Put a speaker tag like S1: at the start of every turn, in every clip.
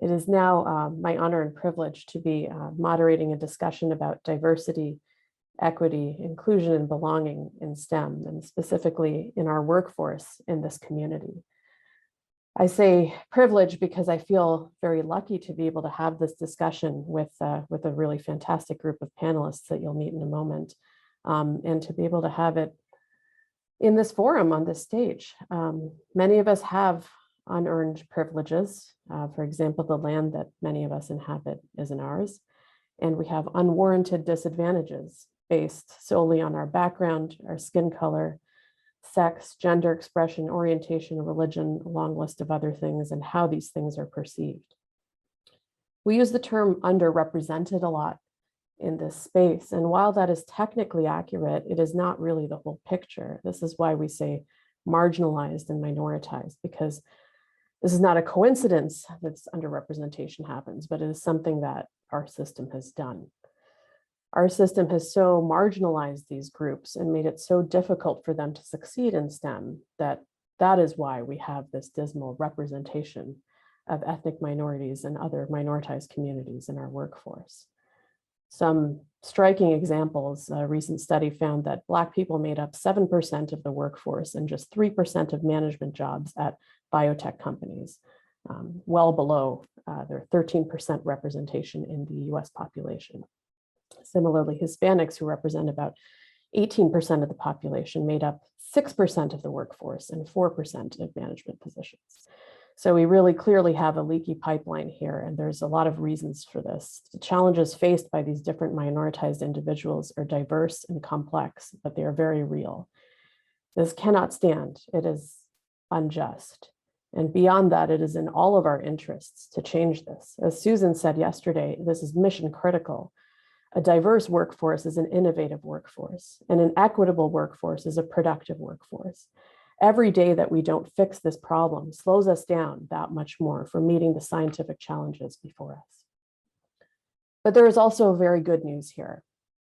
S1: It is now my honor and privilege to be moderating a discussion about diversity, equity, inclusion, and belonging in STEM, and specifically in our workforce in this community. I say privilege because I feel very lucky to be able to have this discussion with a really fantastic group of panelists that you'll meet in a moment, and to be able to have it in this forum on this stage. Many of us have unearned privileges. For example, the land that many of us inhabit isn't ours. And we have unwarranted disadvantages based solely on our background, our skin color, sex, gender expression, orientation, religion, a long list of other things, and how these things are perceived. We use the term underrepresented a lot in this space. And while that is technically accurate, it is not really the whole picture. This is why we say marginalized and minoritized, because this is not a coincidence that underrepresentation happens, but it is something that our system has done. Our system has so marginalized these groups and made it so difficult for them to succeed in STEM that is why we have this dismal representation of ethnic minorities and other minoritized communities in our workforce. Some striking examples, a recent study found that Black people made up 7% of the workforce and just 3% of management jobs at biotech companies, well below their 13% representation in the US population. Similarly, Hispanics, who represent about 18% of the population, made up 6% of the workforce and 4% of management positions. So we really clearly have a leaky pipeline here, and there's a lot of reasons for this. The challenges faced by these different minoritized individuals are diverse and complex, but they are very real. This cannot stand. It is unjust. And beyond that, it is in all of our interests to change this. As Susan said yesterday, this is mission critical. A diverse workforce is an innovative workforce, and an equitable workforce is a productive workforce. Every day that we don't fix this problem slows us down that much more for meeting the scientific challenges before us. But there is also very good news here.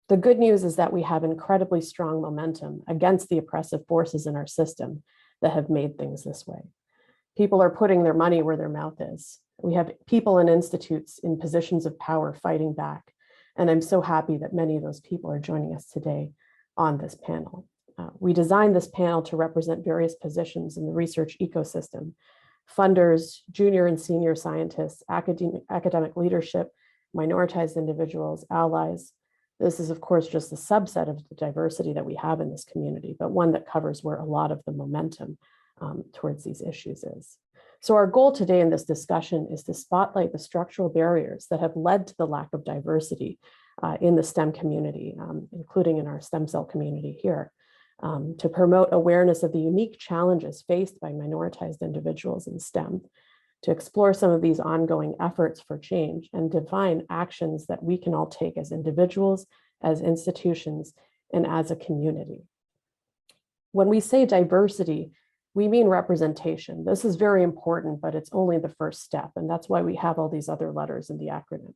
S1: The good news is that we have incredibly strong momentum against the oppressive forces in our system that have made things this way. People are putting their money where their mouth is. We have people and institutes in positions of power fighting back. And I'm so happy that many of those people are joining us today on this panel. We designed this panel to represent various positions in the research ecosystem: funders, junior and senior scientists, academic leadership, minoritized individuals, allies. This is, of course, just a subset of the diversity that we have in this community, but one that covers where a lot of the momentum towards these issues is. So our goal today in this discussion is to spotlight the structural barriers that have led to the lack of diversity in the STEM community, including in our stem cell community here, to promote awareness of the unique challenges faced by minoritized individuals in STEM, to explore some of these ongoing efforts for change and define actions that we can all take as individuals, as institutions, and as a community. When we say diversity, we mean representation. This is very important, but it's only the first step, and that's why we have all these other letters in the acronym.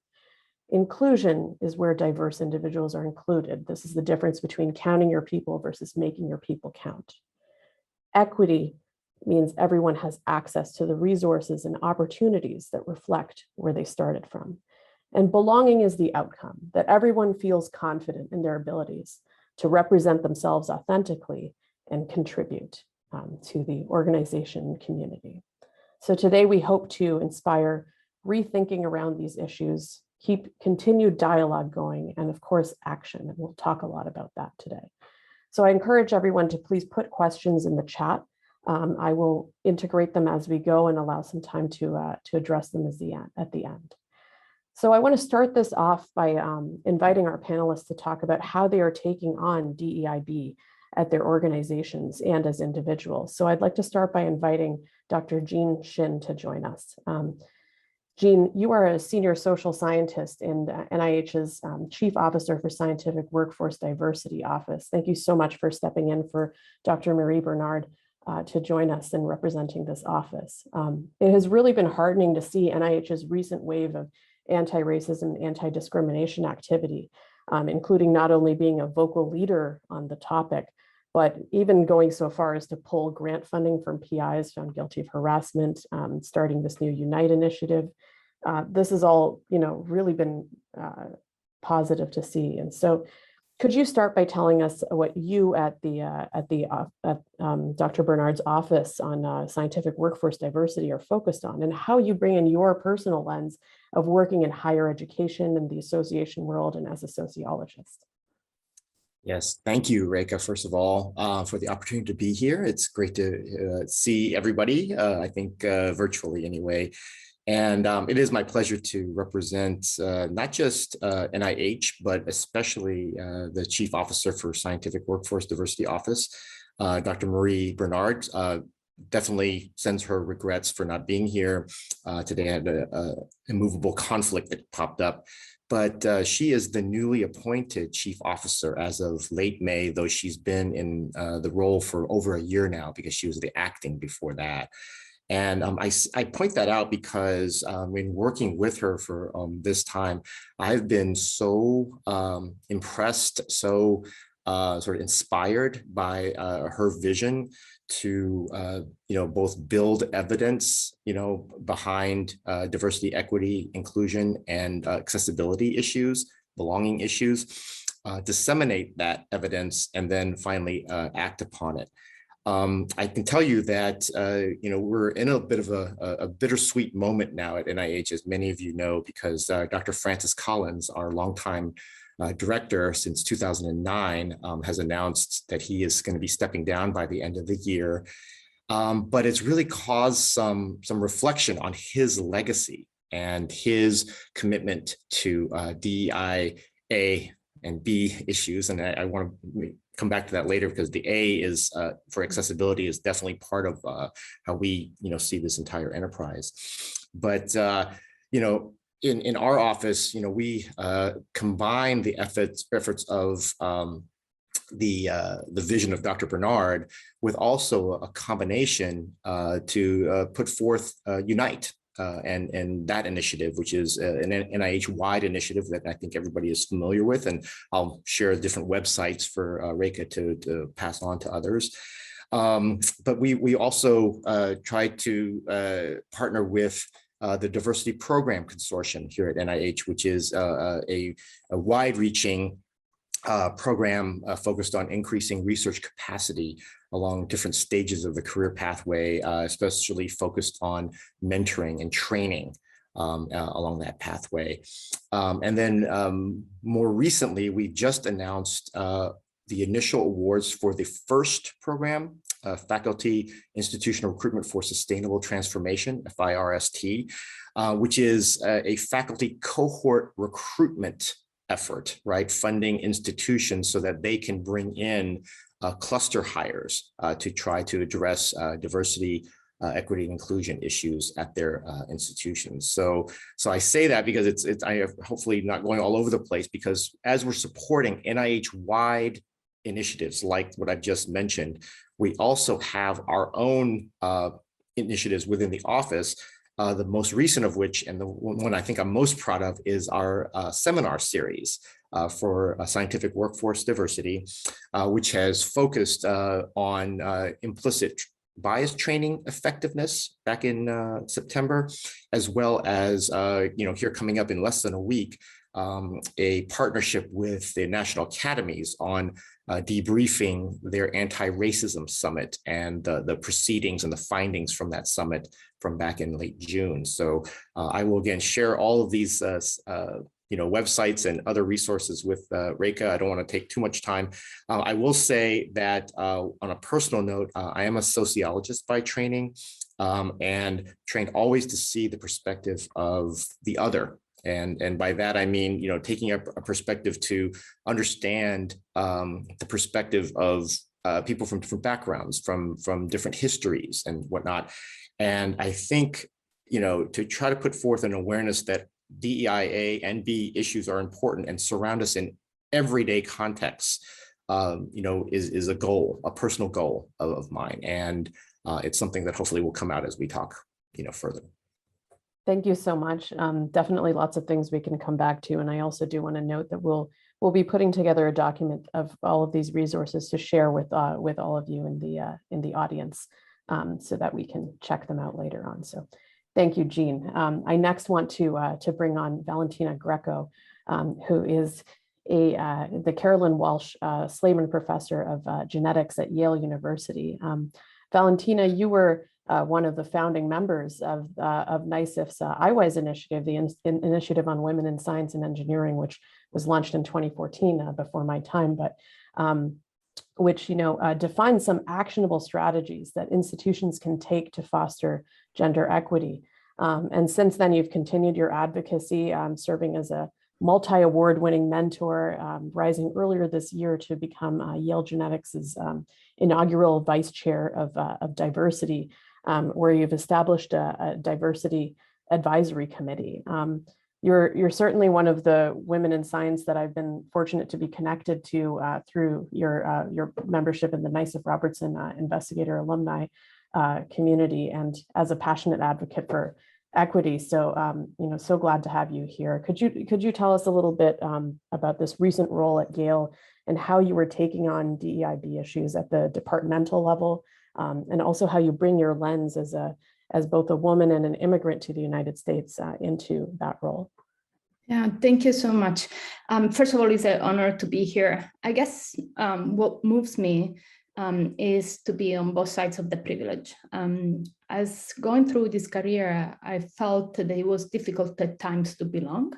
S1: Inclusion is where diverse individuals are included. This is the difference between counting your people versus making your people count. Equity means everyone has access to the resources and opportunities that reflect where they started from. And belonging is the outcome, that everyone feels confident in their abilities to represent themselves authentically and contribute to the organization and community. So today we hope to inspire rethinking around these issues, keep continued dialogue going, and of course, action. And we'll talk a lot about that today. So I encourage everyone to please put questions in the chat. I will integrate them as we go and allow some time to address them at the end. So I want to start this off by inviting our panelists to talk about how they are taking on DEIB at their organizations and as individuals. So I'd like to start by inviting Dr. Jean Shin to join us. Jean, you are a senior social scientist in NIH's Chief Officer for Scientific Workforce Diversity Office. Thank you so much for stepping in for Dr. Marie Bernard to join us in representing this office. It has really been heartening to see NIH's recent wave of anti-racism, anti-discrimination activity, including not only being a vocal leader on the topic, but even going so far as to pull grant funding from PIs found guilty of harassment, starting this new Unite initiative, this has all, really been positive to see. And so could you start by telling us what you at Dr. Bernard's office on scientific workforce diversity are focused on, and how you bring in your personal lens of working in higher education and the association world and as a sociologist?
S2: Yes, thank you, Raeka, first of all, for the opportunity to be here. It's great to see everybody, I think virtually anyway. And it is my pleasure to represent not just NIH, but especially the Chief Officer for Scientific Workforce Diversity Office, Dr. Marie Bernard. Definitely sends her regrets for not being here. Today I had an immovable conflict that popped up. But she is the newly appointed chief officer as of late May, though she's been in the role for over a year now because she was the acting before that. And I point that out because in working with her for this time, I've been so impressed, so sort of inspired by her vision to both build evidence behind diversity, equity, inclusion, and accessibility issues, belonging issues, disseminate that evidence, and then finally act upon it. I can tell you that we're in a bit of a bittersweet moment now at NIH, as many of you know, because Dr. Francis Collins, our longtime director since 2009, has announced that he is going to be stepping down by the end of the year. But it's really caused some reflection on his legacy and his commitment to DEI, A, and B issues. And I want to come back to that later, because the A is for accessibility is definitely part of how we see this entire enterprise. But in our office, we combine the efforts of the vision of Dr. Bernard with also a combination to put forth Unite and that initiative, which is an NIH-wide initiative that I think everybody is familiar with, and I'll share different websites for Raeka to pass on to others. But we also try to partner with the Diversity Program Consortium here at NIH, which is a wide-reaching program focused on increasing research capacity along different stages of the career pathway, especially focused on mentoring and training along that pathway. And then more recently, we just announced the initial awards for the first program, Faculty Institutional Recruitment for Sustainable Transformation, FIRST, which is a faculty cohort recruitment effort, right? Funding institutions so that they can bring in cluster hires to try to address diversity, equity, and inclusion issues at their institutions. So I say that because I am hopefully not going all over the place, because as we're supporting NIH-wide initiatives like what I've just mentioned, we also have our own initiatives within the office. The most recent of which, and the one I think I'm most proud of, is our seminar series for scientific workforce diversity, which has focused on implicit bias training effectiveness back in September, as well as, here coming up in less than a week, a partnership with the National Academies on debriefing their anti-racism summit and the proceedings and the findings from that summit from back in late June. So I will again share all of these websites and other resources with Raeka. I don't want to take too much time. I will say that on a personal note, I am a sociologist by training, and trained always to see the perspective of the other. And by that, I mean, taking a perspective to understand the perspective of people from different backgrounds, from different histories and whatnot. And I think, to try to put forth an awareness that DEIA and B issues are important and surround us in everyday contexts, is a goal, a personal goal of mine. And it's something that hopefully will come out as we talk, further.
S1: Thank you so much. Definitely lots of things we can come back to. And I also do want to note that we'll be putting together a document of all of these resources to share with all of you in the audience, so that we can check them out later on. So Thank you, Jean. I next want to bring on Valentina Greco, who is the Carolyn Walsh Slayman Professor of Genetics at Yale University. Valentina, you were one of the founding members of NYSCF's IWISE initiative, the Initiative on Women in Science and Engineering, which was launched in 2014, before my time, but which defines some actionable strategies that institutions can take to foster gender equity. And since then, you've continued your advocacy, serving as a multi-award-winning mentor, rising earlier this year to become Yale Genetics' inaugural vice chair of diversity, where you've established a diversity advisory committee. You're certainly one of the women in science that I've been fortunate to be connected to through your membership in the NYSCF Robertson Investigator Alumni community, and as a passionate advocate for equity. So, so glad to have you here. Could you tell us a little bit about this recent role at Yale and how you were taking on DEIB issues at the departmental level, and also how you bring your lens as both a woman and an immigrant to the United States into that role?
S3: Yeah, thank you so much. First of all, it's an honor to be here. I guess what moves me is to be on both sides of the privilege. As going through this career, I felt that it was difficult at times to belong,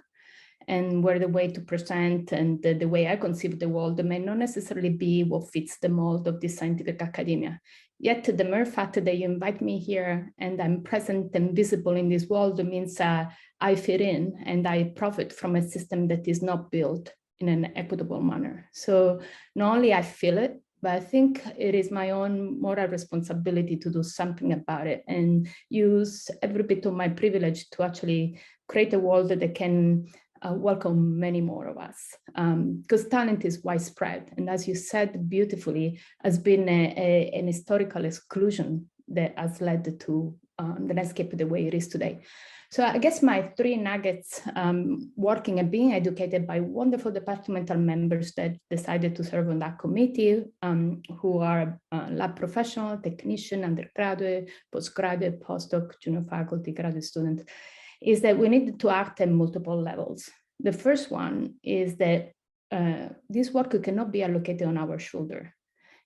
S3: and where the way to present and the way I conceive the world may not necessarily be what fits the mold of this scientific academia. Yet the mere fact that you invite me here and I'm present and visible in this world means I fit in and I profit from a system that is not built in an equitable manner. So not only I feel it, but I think it is my own moral responsibility to do something about it and use every bit of my privilege to actually create a world that can welcome many more of us, because talent is widespread. And as you said beautifully, has been an historical exclusion that has led to the landscape the way it is today. So I guess my three nuggets, working and being educated by wonderful departmental members that decided to serve on that committee, who are lab professional, technician, undergraduate, postgraduate, postdoc, junior faculty, graduate student, is that we need to act at multiple levels. The first one is that this work cannot be allocated on our shoulder.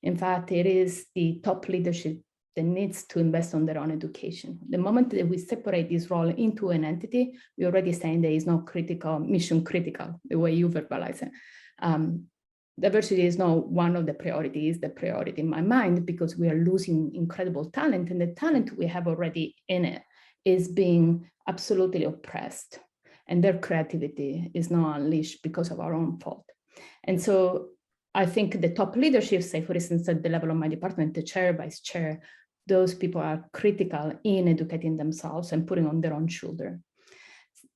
S3: In fact, it is the top leadership that needs to invest on their own education. The moment that we separate this role into an entity, we're already saying that it's not critical, mission critical, the way you verbalize it. Diversity is not one of the priorities, the priority in my mind, because we are losing incredible talent, and the talent we have already in it is being absolutely oppressed, and their creativity is not unleashed because of our own fault. And so I think the top leadership, say for instance, at the level of my department, the chair, vice chair, those people are critical in educating themselves and putting on their own shoulder.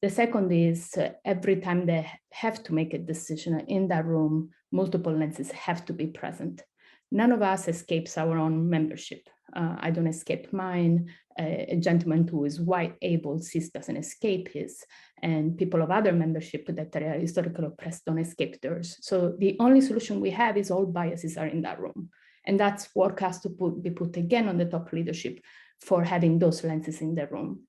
S3: The second is every time they have to make a decision in that room, multiple lenses have to be present. None of us escapes our own membership. I don't escape mine. A gentleman who is white, able, cis doesn't escape his, and people of other membership that are historically oppressed don't escape theirs. So the only solution we have is all biases are in that room. And that's work has to be put again on the top leadership for having those lenses in the room.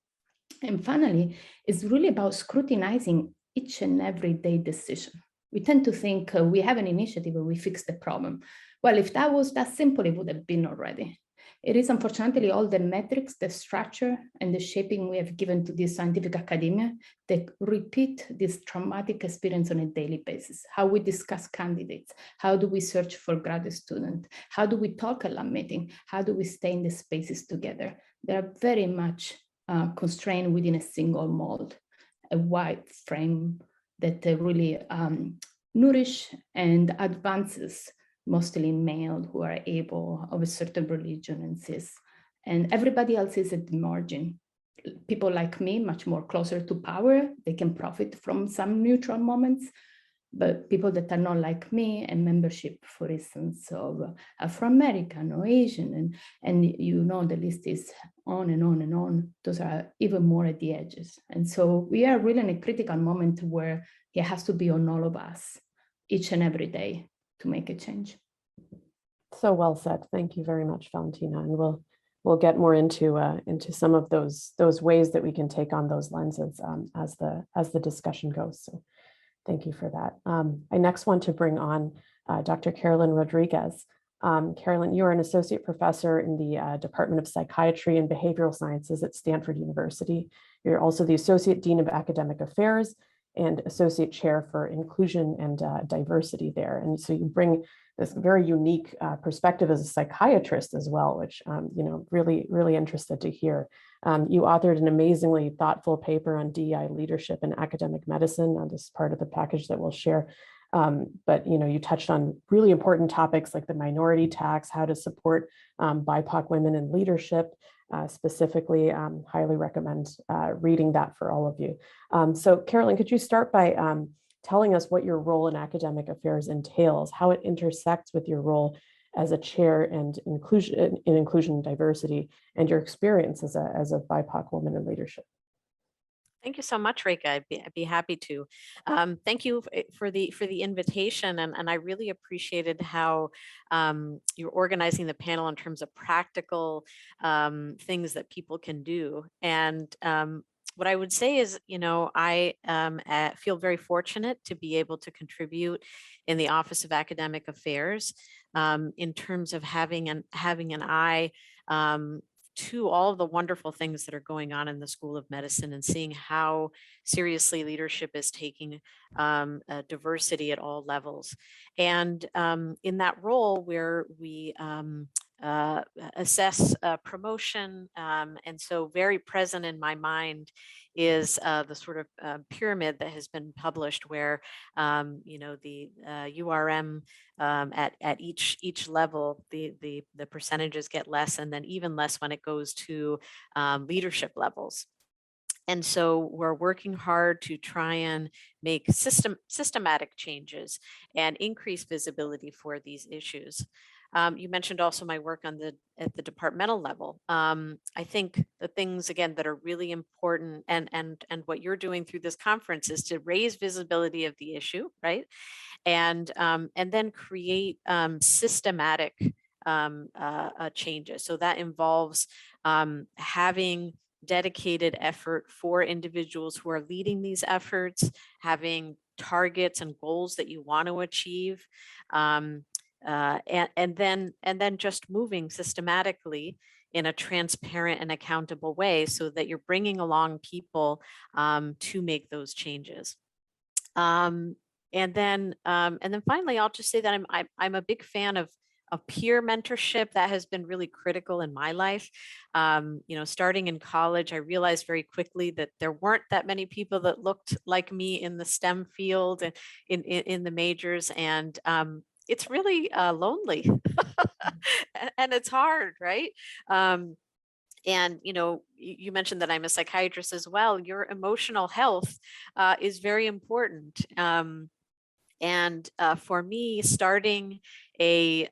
S3: And finally, it's really about scrutinizing each and every day decision. We tend to think we have an initiative where we fix the problem. Well, if that was that simple, it would have been already. It is unfortunately all the metrics, the structure, and the shaping we have given to this scientific academia that repeat this traumatic experience on a daily basis. How we discuss candidates, how do we search for graduate students, how do we talk at lab meeting, how do we stay in the spaces together. They are very much constrained within a single mold, a wide frame that really nourish and advances mostly male who are able of a certain religion and cis, and everybody else is at the margin. People like me, much more closer to power, they can profit from some neutral moments, but people that are not like me and membership, for instance, of Afro-American or Asian, and you know the list is on and on and on, those are even more at the edges. And so we are really in a critical moment where it has to be on all of us, each and every day, to make a change.
S1: So well said. Thank you very much, Valentina. And we'll get more into some of those ways that we can take on those lenses as the discussion goes. So thank you for that. I next want to bring on Dr. Carolyn Rodriguez. Carolyn, you are an associate professor in the Department of Psychiatry and Behavioral Sciences at Stanford University. You're also the Associate Dean of Academic Affairs and Associate Chair for Inclusion and Diversity there. And so you bring this very unique perspective as a psychiatrist as well, which, really, really interested to hear. You authored an amazingly thoughtful paper on DEI leadership in academic medicine. This is part of the package that we'll share. But you touched on really important topics like the minority tax, how to support BIPOC women in leadership. Specifically, highly recommend reading that for all of you. So Carolyn, could you start by telling us what your role in academic affairs entails, how it intersects with your role as a chair and inclusion and diversity, and your experience as a BIPOC woman in leadership?
S4: Thank you so much, Raeka. I'd be happy to. Thank you for the invitation, and I really appreciated how you're organizing the panel in terms of practical things that people can do. And what I would say is, I feel very fortunate to be able to contribute in the Office of Academic Affairs in terms of having an eye to all of the wonderful things that are going on in the School of Medicine and seeing how seriously leadership is taking diversity at all levels. And in that role where we assess promotion, and so very present in my mind is the sort of pyramid that has been published where the URM at each level the percentages get less, and then even less when it goes to leadership levels. And so we're working hard to try and make systematic changes and increase visibility for these issues. You mentioned also my work at the departmental level. I think the things, again, that are really important and what you're doing through this conference is to raise visibility of the issue, right? And then create systematic changes. So that involves having dedicated effort for individuals who are leading these efforts, having targets and goals that you want to achieve, and then just moving systematically in a transparent and accountable way so that you're bringing along people to make those changes. And then finally, I'll just say that I'm a big fan of peer mentorship. That has been really critical in my life. Starting in college, I realized very quickly that there weren't that many people that looked like me in the STEM field and in the majors, and it's really lonely and it's hard, right? And you mentioned that I'm a psychiatrist as well. Your emotional health is very important. And for me, starting a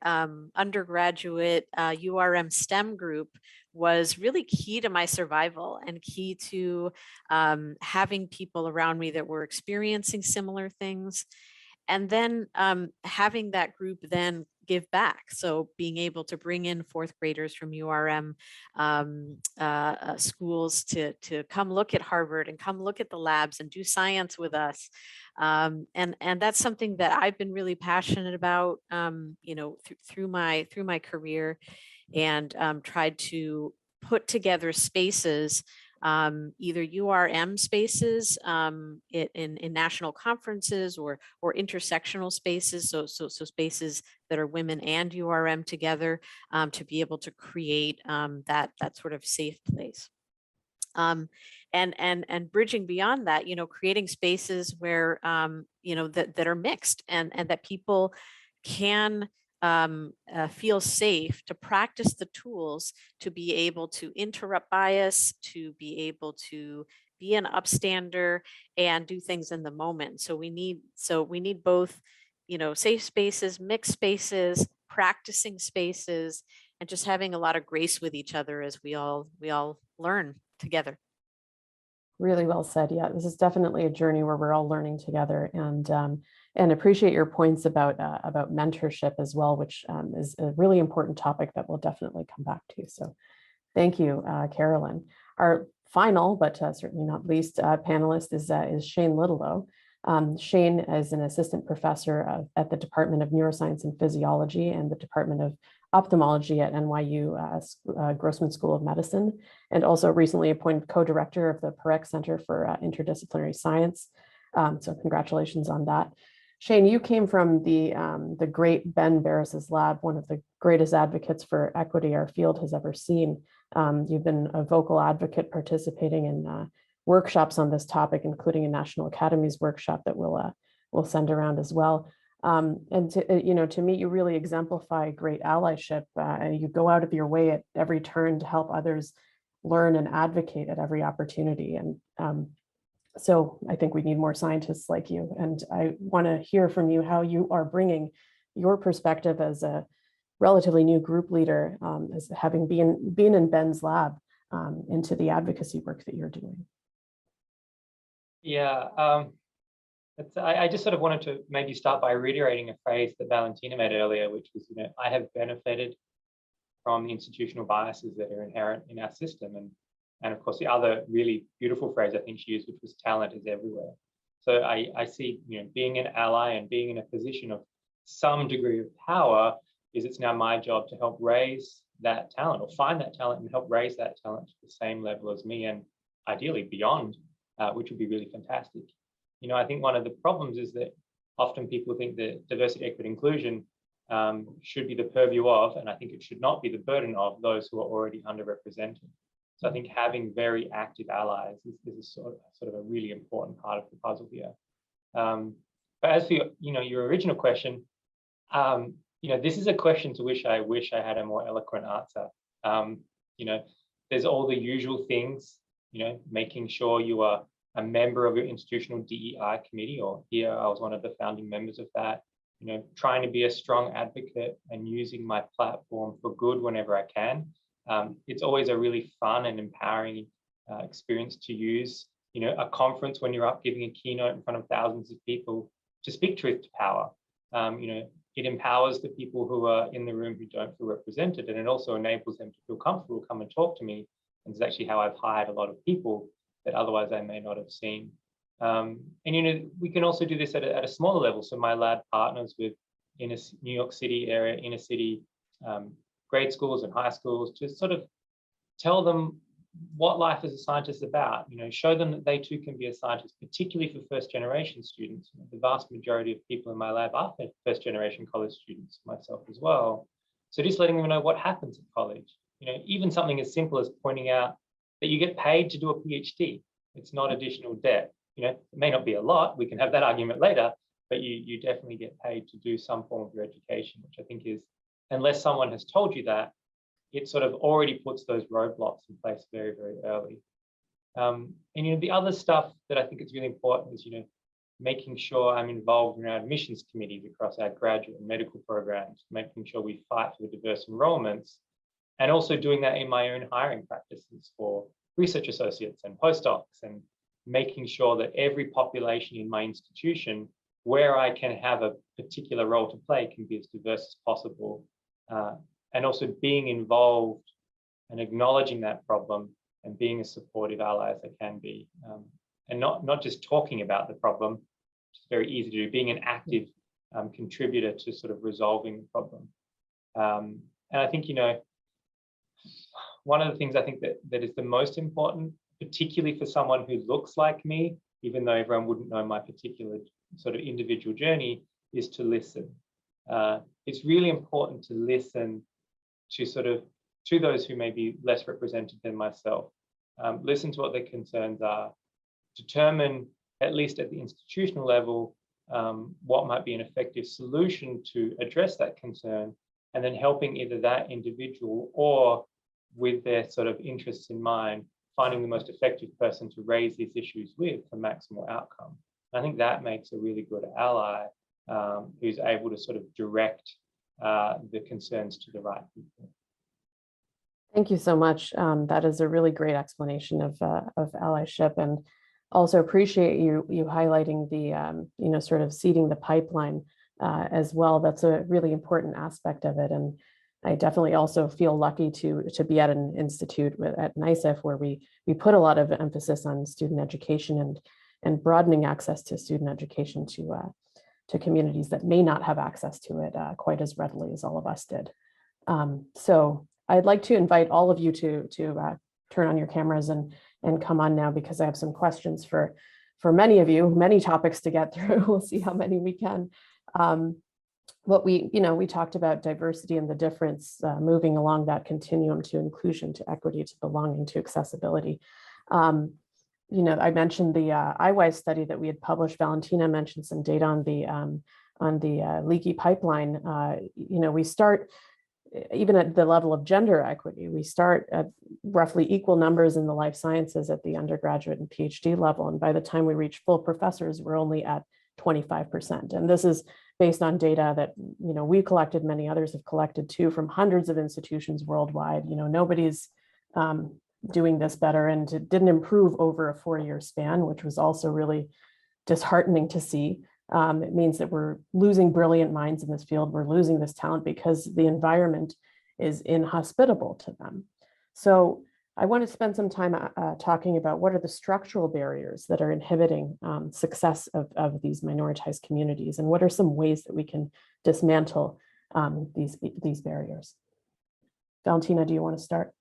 S4: undergraduate URM STEM group was really key to my survival and key to having people around me that were experiencing similar things. And then having that group then give back. So being able to bring in fourth graders from URM schools to come look at Harvard and come look at the labs and do science with us. And that's something that I've been really passionate about, through my career, and tried to put together spaces, either URM spaces in national conferences or intersectional spaces, so spaces that are women and URM together, to be able to create that sort of safe place. And bridging beyond that, creating spaces where that are mixed and that people can feel safe to practice the tools to be able to interrupt bias, to be able to be an upstander and do things in the moment. So we need both, safe spaces, mixed spaces, practicing spaces, and just having a lot of grace with each other as we all learn together.
S1: Really well said. Yeah, this is definitely a journey where we're all learning together, and appreciate your points about mentorship as well, which is a really important topic that we'll definitely come back to. So Thank you, Carolyn. Our final, but certainly not least, panelist is Shane Liddelow. Shane is an assistant professor at the Department of Neuroscience and Physiology and the Department of Ophthalmology at NYU Grossman School of Medicine, and also recently appointed co-director of the Parekh Center for Interdisciplinary Science. So congratulations on that. Shane, you came from the great Ben Barris's lab, one of the greatest advocates for equity our field has ever seen. You've been a vocal advocate participating in workshops on this topic, including a National Academies workshop that we'll send around as well. And to me, you really exemplify great allyship. You go out of your way at every turn to help others learn and advocate at every opportunity. And so I think we need more scientists like you. And I want to hear from you how you are bringing your perspective as a relatively new group leader, as having been in Ben's lab, into the advocacy work that you're doing.
S5: Yeah, I just sort of wanted to maybe start by reiterating a phrase that Valentina made earlier, which was, I have benefited from the institutional biases that are inherent in our system. And of course, the other really beautiful phrase I think she used, which was talent is everywhere. So I see, being an ally and being in a position of some degree of power is it's now my job to help raise that talent or find that talent and help raise that talent to the same level as me and ideally beyond, which would be really fantastic. I think one of the problems is that often people think that diversity, equity, inclusion should be the purview of, and I think it should not be the burden of, those who are already underrepresented. So I think having very active allies is a sort of a really important part of the puzzle here. But as for your original question, this is a question to which I wish I had a more eloquent answer. There's all the usual things, making sure you are a member of your institutional DEI committee, or here I was one of the founding members of that, trying to be a strong advocate and using my platform for good whenever I can. It's always a really fun and empowering experience to use, a conference when you're up giving a keynote in front of thousands of people to speak truth to power. It empowers the people who are in the room who don't feel represented, and it also enables them to feel comfortable to come and talk to me. And it's actually how I've hired a lot of people that otherwise I may not have seen. And we can also do this at a smaller level. So my lab partners with New York City area, inner city grade schools and high schools to sort of tell them what life as a scientist is about. Show them that they too can be a scientist, particularly for first generation students. The vast majority of people in my lab are first generation college students, myself as well. So just letting them know what happens at college. Even something as simple as pointing out that you get paid to do a PhD. It's not additional debt. It may not be a lot, we can have that argument later, but you definitely get paid to do some form of your education, which I think is, unless someone has told you that, it sort of already puts those roadblocks in place very, very early. And the other stuff that I think is really important is, making sure I'm involved in our admissions committees across our graduate and medical programs, making sure we fight for the diverse enrollments, and also doing that in my own hiring practices for research associates and postdocs, and making sure that every population in my institution where I can have a particular role to play can be as diverse as possible. And also being involved and acknowledging that problem and being a supportive ally as I can be. And not just talking about the problem, which is very easy to do, being an active contributor to sort of resolving the problem. And I think, one of the things I think that is the most important, particularly for someone who looks like me, even though everyone wouldn't know my particular sort of individual journey, is to listen. It's really important to listen to those who may be less represented than myself. Listen to what their concerns are, determine, at least at the institutional level, what might be an effective solution to address that concern, and then helping either that individual or, with their sort of interests in mind, finding the most effective person to raise these issues with for maximal outcome. And I think that makes a really good ally who's able to sort of direct the concerns to the right people.
S1: Thank you so much. That is a really great explanation of allyship, and also appreciate you highlighting the sort of seeding the pipeline as well. That's a really important aspect of it. And I definitely also feel lucky to be at an institute at NYSCF where we put a lot of emphasis on student education and broadening access to student education to communities that may not have access to it quite as readily as all of us did. So I'd like to invite all of you to turn on your cameras and come on now, because I have some questions for many of you, many topics to get through. We'll see how many we can. What we talked about diversity and the difference, moving along that continuum to inclusion, to equity, to belonging, to accessibility. I mentioned the IWISE study that we had published. Valentina mentioned some data on the leaky pipeline. We start even at the level of gender equity. We start at roughly equal numbers in the life sciences at the undergraduate and PhD level, and by the time we reach full professors, we're only at 25%. And this is based on data that we collected, many others have collected too, from hundreds of institutions worldwide. Nobody's doing this better, and it didn't improve over a 4-year span, which was also really disheartening to see. It means that we're losing brilliant minds in this field. We're losing this talent because the environment is inhospitable to them. So I want to spend some time talking about what are the structural barriers that are inhibiting success of these minoritized communities, and what are some ways that we can dismantle these barriers. Valentina, do you want to start?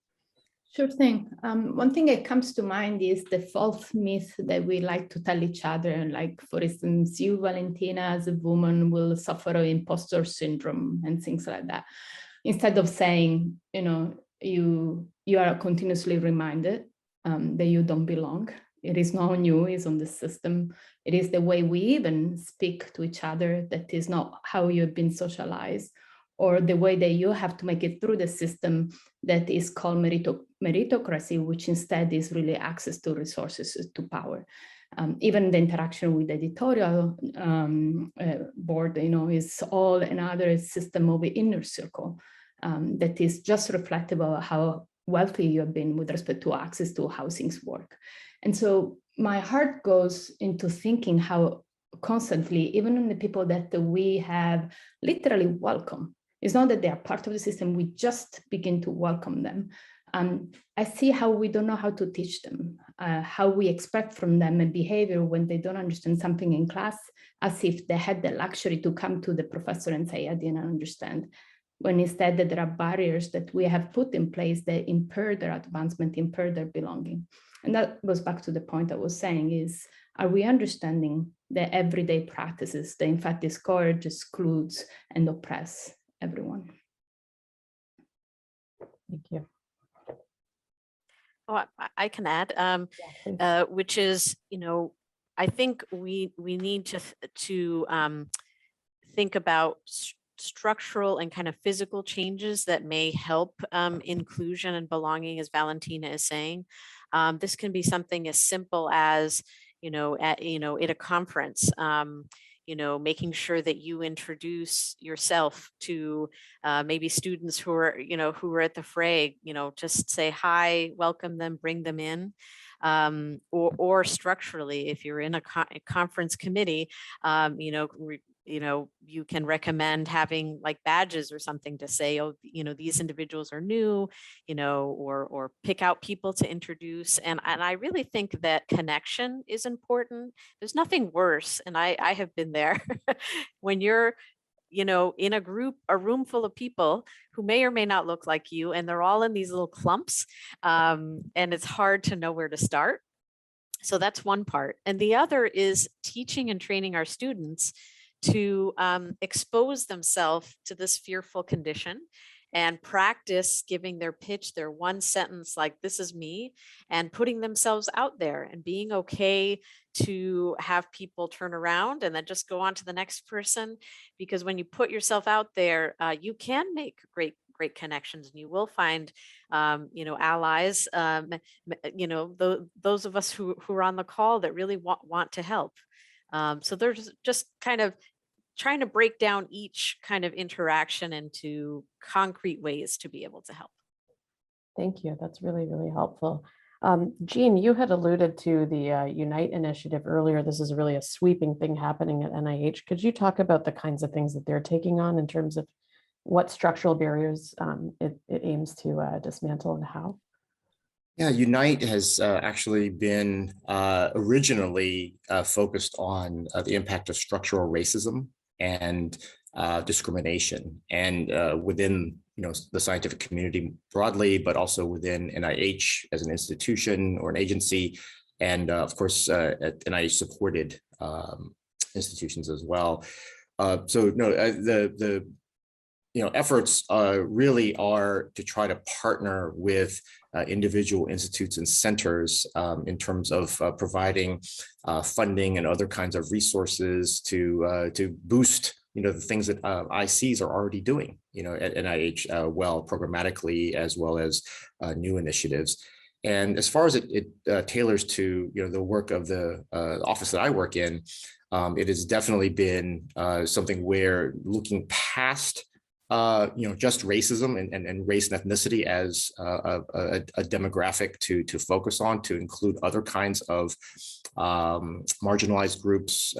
S3: Sure thing. One thing that comes to mind is the false myth that we like to tell each other. Like, for instance, you, Valentina, as a woman, will suffer imposter syndrome and things like that. Instead of saying, you are continuously reminded that you don't belong. It is not on you, it's on the system. It is the way we even speak to each other that is not how you've been socialized, or the way that you have to make it through the system that is called meritocracy, which instead is really access to resources, to power. Even the interaction with the editorial board, is all another system of the inner circle that is just reflective of how wealthy you have been with respect to access to how things work. And so my heart goes into thinking how constantly, even in the people that we have literally welcomed, it's not that they are part of the system, we just begin to welcome them. I see how we don't know how to teach them, how we expect from them a behavior when they don't understand something in class, as if they had the luxury to come to the professor and say, I didn't understand. When instead that there are barriers that we have put in place that impair their advancement, impair their belonging. And that goes back to the point I was saying is, are we understanding the everyday practices that in fact discourage, excludes, and oppress everyone?
S1: Thank you.
S4: Oh, I can add, which is, I think we need to think about structural and kind of physical changes that may help inclusion and belonging, as Valentina is saying. This can be something as simple as, at a conference, making sure that you introduce yourself to maybe students who are at the fray, just say hi, welcome them, bring them in. Or structurally, if you're in a conference committee, you can recommend having like badges or something to say, oh, these individuals are new, or pick out people to introduce. And I really think that connection is important. There's nothing worse, and I have been there, when you're in a room full of people who may or may not look like you, and they're all in these little clumps, and it's hard to know where to start. So that's one part. And the other is teaching and training our students to expose themselves to this fearful condition and practice giving their pitch, their one sentence, like, this is me, and putting themselves out there and being okay to have people turn around and then just go on to the next person. Because when you put yourself out there, you can make great connections, and you will find, allies, those of us who are on the call that really want to help. So there's just kind of trying to break down each kind of interaction into concrete ways to be able to help.
S1: Thank you. That's really, really helpful. Jean, you had alluded to the Unite initiative earlier. This is really a sweeping thing happening at NIH. Could you talk about the kinds of things that they're taking on in terms of what structural barriers it aims to dismantle and how?
S2: Yeah, Unite has actually been originally focused on the impact of structural racism and discrimination, and within the scientific community broadly, but also within NIH as an institution or an agency, and of course at NIH supported institutions as well. The efforts really are to try to partner with individual institutes and centers in terms of providing funding and other kinds of resources to boost the things that ICs are already doing at NIH well programmatically, as well as new initiatives. And as far as it tailors to the work of the office that I work in, it has definitely been something where looking past just racism and race and ethnicity as a demographic to focus on, to include other kinds of marginalized groups,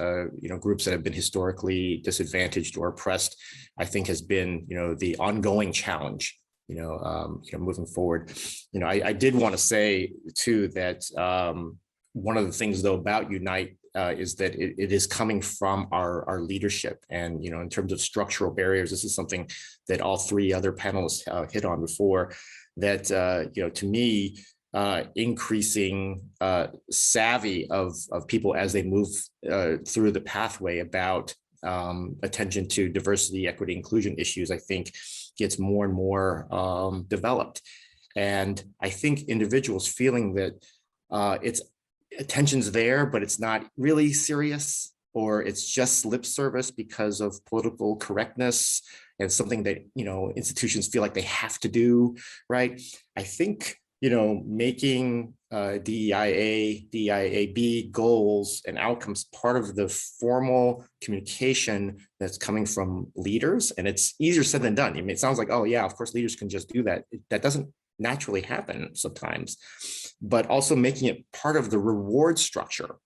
S2: groups that have been historically disadvantaged or oppressed, I think has been, the ongoing challenge, moving forward. I did want to say too that one of the things though about Unite is that it is coming from our leadership. And, in terms of structural barriers, this is something that all three other panelists hit on before, that, to me, increasing savvy of people as they move through the pathway about attention to diversity, equity, inclusion issues, I think gets more and more developed. And I think individuals feeling that attention's there, but it's not really serious, or it's just lip service because of political correctness and something that, institutions feel like they have to do, right? I think, making DEIA, DEIAB goals and outcomes part of the formal communication that's coming from leaders, and it's easier said than done. I mean, it sounds like, oh yeah, of course leaders can just do that. That doesn't naturally happen sometimes, but also making it part of the reward structure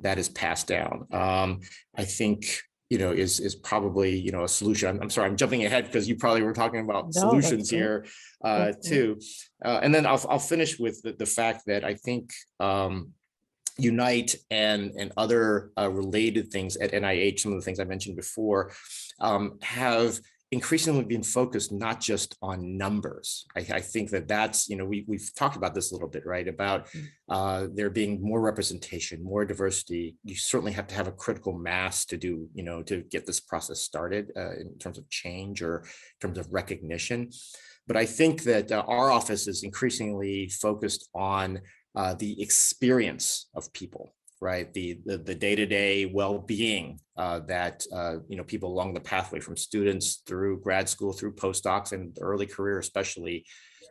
S2: that is passed down, I think, is probably, a solution. I'm sorry, I'm jumping ahead because you probably were talking about solutions here too. And then I'll finish with the fact that I think Unite and other related things at NIH, some of the things I mentioned before, have increasingly been focused not just on numbers. I think that's, we've talked about this a little bit, right? About there being more representation, more diversity. You certainly have to have a critical mass to do, to get this process started in terms of change or in terms of recognition. But I think that our office is increasingly focused on the experience of people, right? The day-to-day well-being that people along the pathway, from students through grad school, through postdocs and early career especially,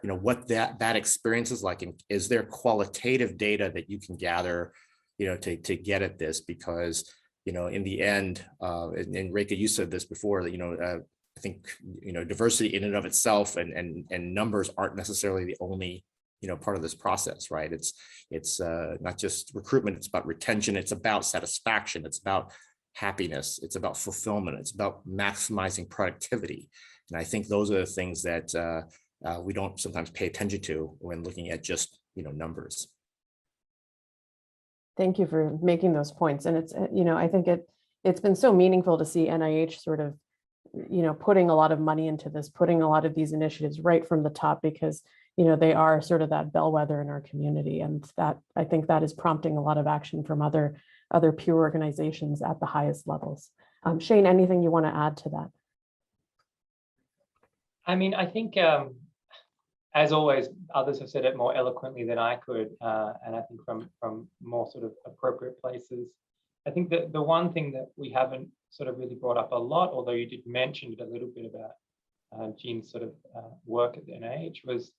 S2: what that experience is like. And is there qualitative data that you can gather, to get at this? Because, in the end, and Raeka, you said this before, that, I think, diversity in and of itself and numbers aren't necessarily the only part of this process, right? It's not just recruitment, it's about retention, it's about satisfaction, it's about happiness, it's about fulfillment, it's about maximizing productivity. And I think those are the things that we don't sometimes pay attention to when looking at just numbers.
S1: Thank you for making those points. And it's, I think it's been so meaningful to see NIH sort of, putting a lot of money into this, putting a lot of these initiatives right from the top, because they are sort of that bellwether in our community. And that, I think, that is prompting a lot of action from other peer organizations at the highest levels. Shane, anything you want to add to that?
S5: I mean, I think, as always, others have said it more eloquently than I could, and I think from more sort of appropriate places. I think that the one thing that we haven't sort of really brought up a lot, although you did mention it a little bit about Jean's sort of work at the NIH, was,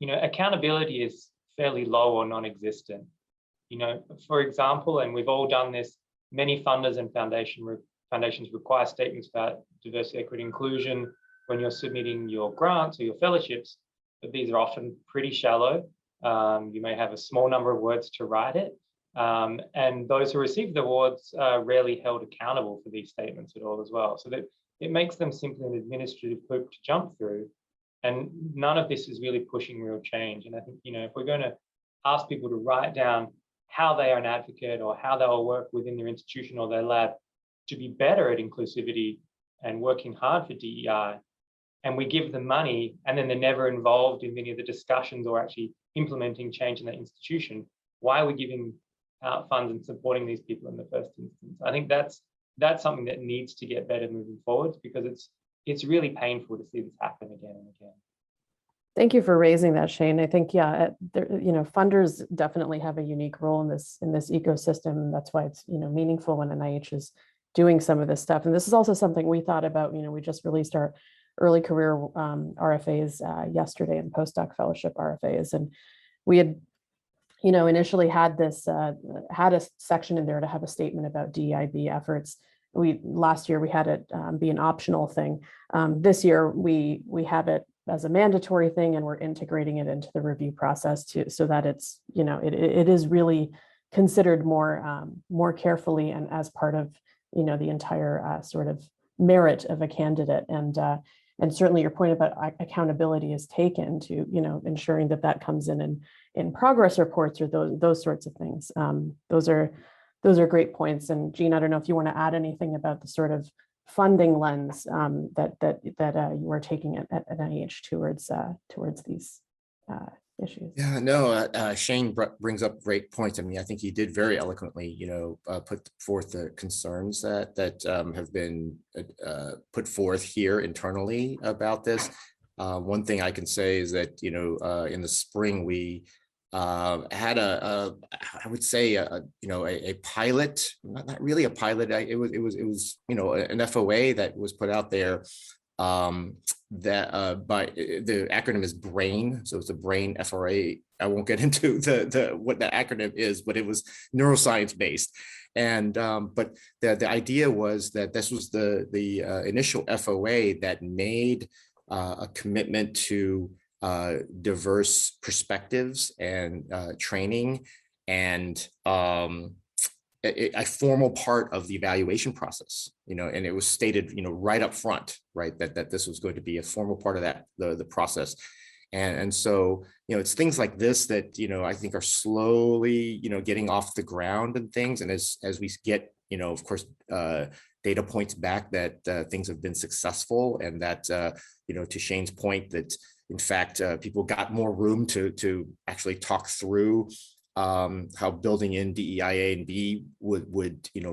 S5: accountability is fairly low or non-existent. For example, and we've all done this, many funders and foundations require statements about diversity, equity, inclusion when you're submitting your grants or your fellowships, but these are often pretty shallow. You may have a small number of words to write it. And those who receive the awards are rarely held accountable for these statements at all as well. So that it makes them simply an administrative hoop to jump through. And none of this is really pushing real change. And I think, if we're going to ask people to write down how they are an advocate or how they will work within their institution or their lab to be better at inclusivity and working hard for DEI, and we give them money and then they're never involved in many of the discussions or actually implementing change in that institution, why are we giving out funds and supporting these people in the first instance? I think that's something that needs to get better moving forward, because it's really painful to see this happen again and again.
S1: Thank you for raising that, Shane. I think, funders definitely have a unique role in this ecosystem. That's why it's, meaningful when NIH is doing some of this stuff. And this is also something we thought about. We just released our early career RFAs yesterday, and postdoc fellowship RFAs. And we had, initially had this, had a section in there to have a statement about DEIB efforts. Last year we had it be an optional thing. This year we have it as a mandatory thing, and we're integrating it into the review process so that it's, it is really considered more carefully and as part of, the entire sort of merit of a candidate. And certainly your point about accountability is taken to, ensuring that comes in progress reports or those sorts of things. Those are great points. And Jean, I don't know if you want to add anything about the sort of funding lens that you are taking at NIH towards these issues.
S2: Yeah, no, Shane brings up great points. I mean, I think he did very eloquently, put forth the concerns that have been put forth here internally about this. One thing I can say is that, in the spring, we had I would say a pilot, not really a pilot. It was an FOA that was put out there that by the acronym is BRAIN, so it's a BRAIN FRA. I won't get into what the acronym is, but it was neuroscience based. And but the idea was that this was the initial FOA that made a commitment to diverse perspectives and training, and a formal part of the evaluation process, and it was stated, right up front, right, that this was going to be a formal part of that, the process. And so, it's things like this that, I think are slowly, getting off the ground and things. And as we get, of course, data points back that things have been successful, and that, to Shane's point, that in fact, people got more room to actually talk through how building in DEIA and B would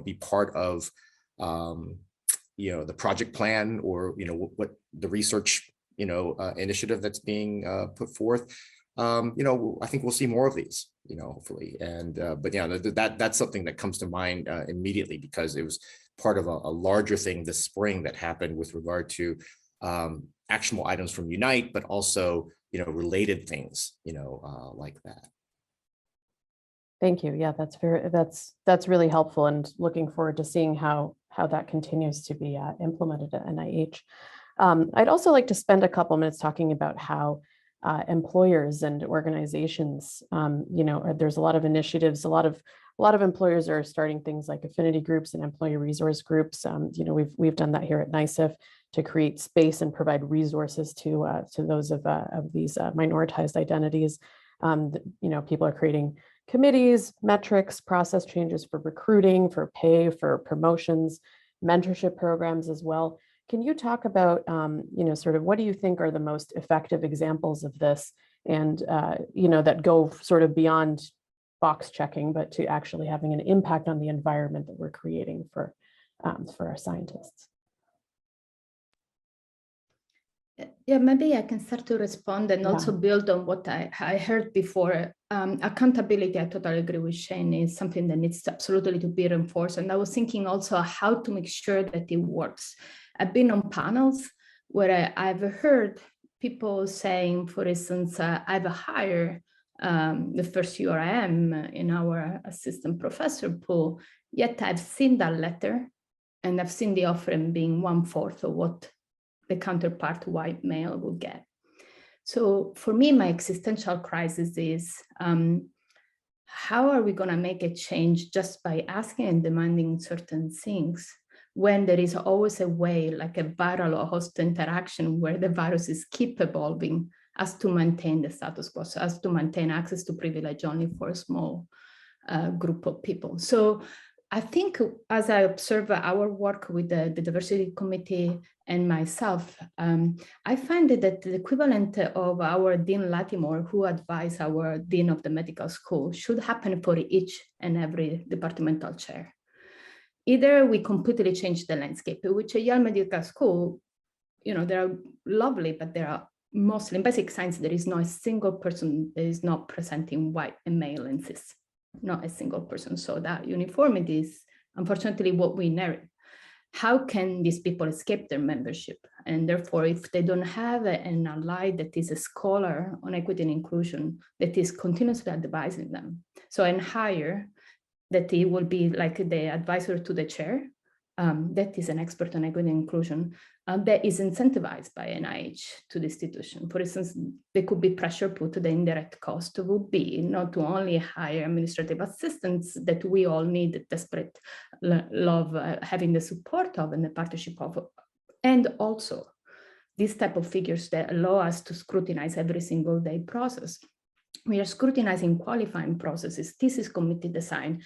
S2: be part of the project plan, or what the research initiative that's being put forth. I think we'll see more of these, hopefully. And but yeah, that's something that comes to mind immediately, because it was part of a larger thing this spring that happened with regard to actionable items from Unite, but also related things like that.
S1: Thank you. Yeah, that's really helpful, and looking forward to seeing how that continues to be implemented at NIH. I'd also like to spend a couple minutes talking about how employers and organizations, there's a lot of initiatives, a lot of employers are starting things like affinity groups and employee resource groups. We've done that here at NYSCF to create space and provide resources to those of these minoritized identities. People are creating committees, metrics, process changes for recruiting, for pay, for promotions, mentorship programs as well. Can you talk about, sort of what do you think are the most effective examples of this, and, that go sort of beyond box checking, but to actually having an impact on the environment that we're creating for our scientists?
S3: Yeah, maybe I can start to respond and also build on what I heard before. Accountability, I totally agree with Shane, is something that needs absolutely to be reinforced. And I was thinking also how to make sure that it works. I've been on panels where I've heard people saying, for instance, I've hired the first URM in our assistant professor pool, yet I've seen that letter and I've seen the offering being 1/4 of what the counterpart white male will get. So for me, my existential crisis is, how are we going to make a change just by asking and demanding certain things when there is always a way, like a viral or host interaction, where the viruses keep evolving as to maintain the status quo, so as to maintain access to privilege only for a small group of people. So I think as I observe our work with the diversity committee and myself, I find that the equivalent of our Dean Latimore, who advised our Dean of the medical school, should happen for each and every departmental chair. Either we completely change the landscape, which a Yale Medical School, they're lovely, but they are mostly in basic science, there is not a single person that is not presenting white and male and cis, not a single person. So that uniformity is unfortunately what we inherit. How can these people escape their membership? And therefore, if they don't have an ally that is a scholar on equity and inclusion, that is continuously advising them. So and hire that he will be like the advisor to the chair, that is an expert on equity and inclusion, that is incentivized by NIH to the institution. For instance, there could be pressure put. The indirect cost would be not to only hire administrative assistants that we all need desperate love having the support of and the partnership of, and also these type of figures that allow us to scrutinize every single day process. We are scrutinizing qualifying processes, thesis committee design.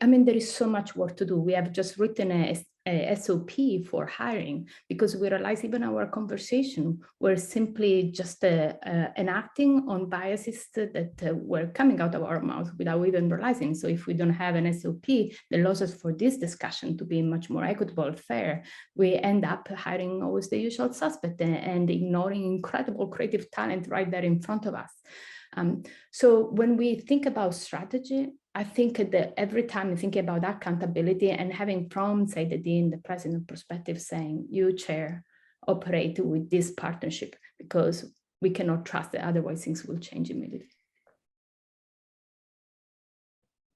S3: I mean, there is so much work to do. We have just written a SOP for hiring because we realize even our conversation were simply just enacting on biases that were coming out of our mouth without even realizing. So if we don't have an SOP that allows us for this discussion to be much more equitable, fair, we end up hiring always the usual suspect and ignoring incredible creative talent right there in front of us. So when we think about strategy, I think that every time we think about accountability and having from, say, the dean, the president perspective saying, you chair, operate with this partnership because we cannot trust that otherwise things will change immediately.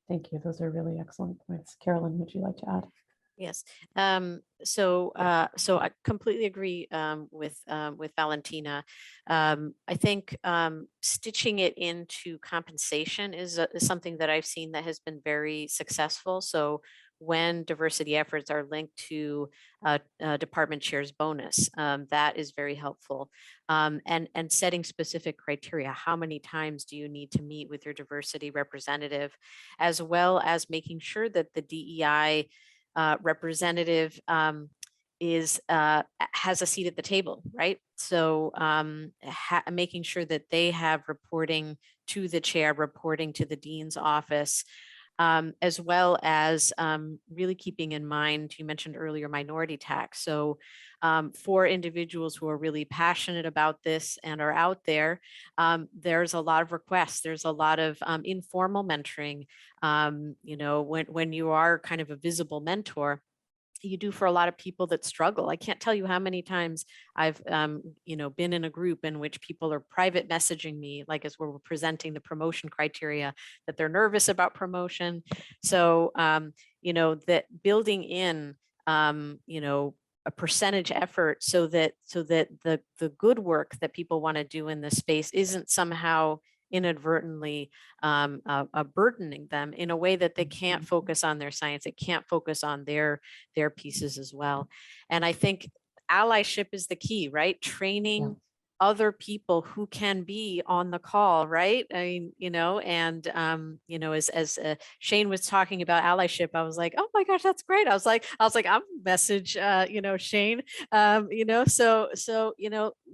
S1: Thank you. Those are really excellent points. Carolyn, would you like to add?
S4: Yes. So I completely agree with Valentina. I think stitching it into compensation is something that I've seen that has been very successful. So when diversity efforts are linked to department chair's bonus, that is very helpful. And setting specific criteria. How many times do you need to meet with your diversity representative, as well as making sure that the DEI representative has a seat at the table, right? So making sure that they have reporting to the chair, reporting to the dean's office, as well as really keeping in mind, you mentioned earlier, minority tax. So for individuals who are really passionate about this and are out there, there's a lot of requests. There's a lot of informal mentoring. When you are kind of a visible mentor, you do for a lot of people that struggle. I can't tell you how many times I've, been in a group in which people are private messaging me, like as we're presenting the promotion criteria, that they're nervous about promotion. So, that building in, a percentage effort so that the good work that people want to do in this space isn't somehow inadvertently burdening them in a way that they can't focus on their science, they can't focus on their pieces as well. And I think allyship is the key, right? Training other people who can be on the call, right? I mean, as Shane was talking about allyship, I was like, oh my gosh, that's great. I was like, I'm message, Shane, so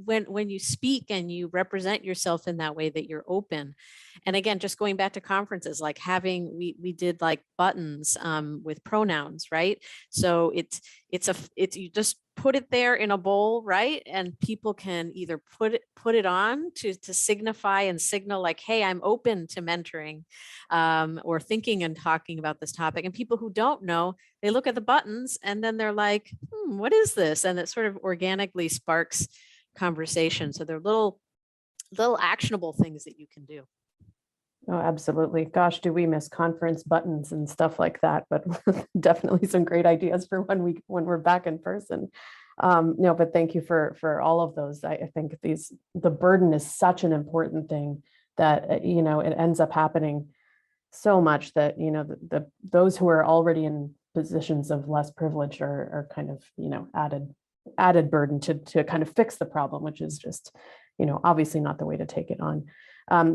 S4: when you speak and you represent yourself in that way, that you're open. And again, just going back to conferences, like we did like buttons with pronouns, right? So it's you just put it there in a bowl, right? And people can either put it on to signify and signal like, hey, I'm open to mentoring or thinking and talking about this topic. And people who don't know, they look at the buttons and then they're like, what is this? And it sort of organically sparks conversation. So they're little actionable things that you can do.
S1: Oh, absolutely. Gosh, do we miss conference buttons and stuff like that, but definitely some great ideas for when we're back in person. No, but thank you for all of those. I think the burden is such an important thing that, it ends up happening so much that, those who are already in positions of less privilege are kind of, added burden to kind of fix the problem, which is just, obviously not the way to take it on.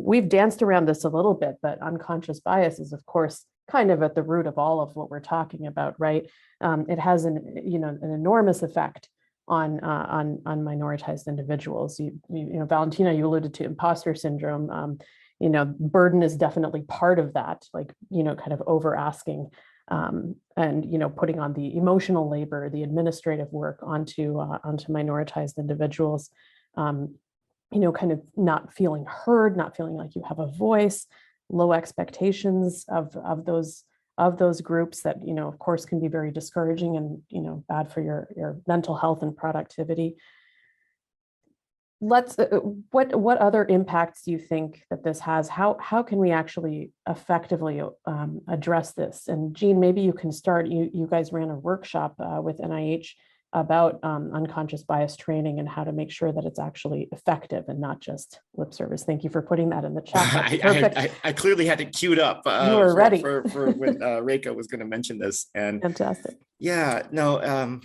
S1: We've danced around this a little bit, but unconscious bias is, of course, kind of at the root of all of what we're talking about, right? It has an enormous effect on minoritized individuals. Valentina, you alluded to imposter syndrome. Burden is definitely part of that, like, kind of over asking and, putting on the emotional labor, the administrative work onto minoritized individuals, kind of not feeling heard, not feeling like you have a voice, low expectations of those groups that, of course, can be very discouraging and, bad for your mental health and productivity. What other impacts do you think that this has? How can we actually effectively address this? And Jean, maybe you can start. You guys ran a workshop with NIH about unconscious bias training and how to make sure that it's actually effective and not just lip service. Thank you for putting that in the chat. Perfect.
S2: I clearly had it queued up.
S1: You were ready
S2: for when Raeka was going to mention this. And
S1: fantastic.
S2: Yeah, no.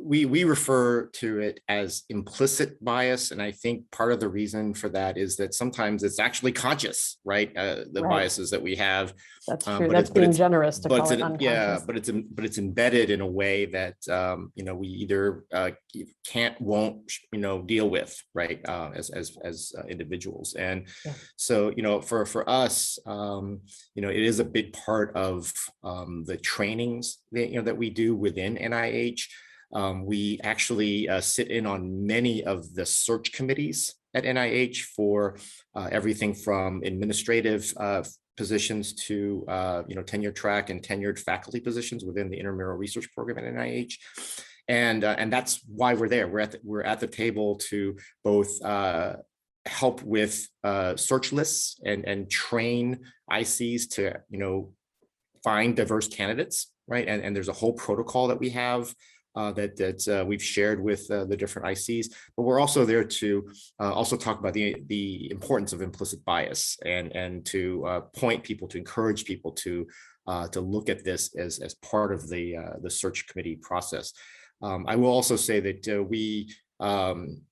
S2: We refer to it as implicit bias. And I think part of the reason for that is that sometimes it's actually conscious, right? The biases that we have.
S1: That's true. That's being generous to call it unconscious.
S2: Yeah, but it's embedded in a way that, we either can't, won't, deal with, right? As individuals. And so, for us, it is a big part of the trainings that we do within NIH. We actually sit in on many of the search committees at NIH for everything from administrative positions to tenure track and tenured faculty positions within the intramural research program at NIH. And that's why we're there. We're at the table to both help with search lists and train ICs to find diverse candidates, right? And there's a whole protocol that we have that we've shared with the different ICs, but we're also there to also talk about the importance of implicit bias and to point people, to encourage people to look at this as part of the search committee process. I will also say that we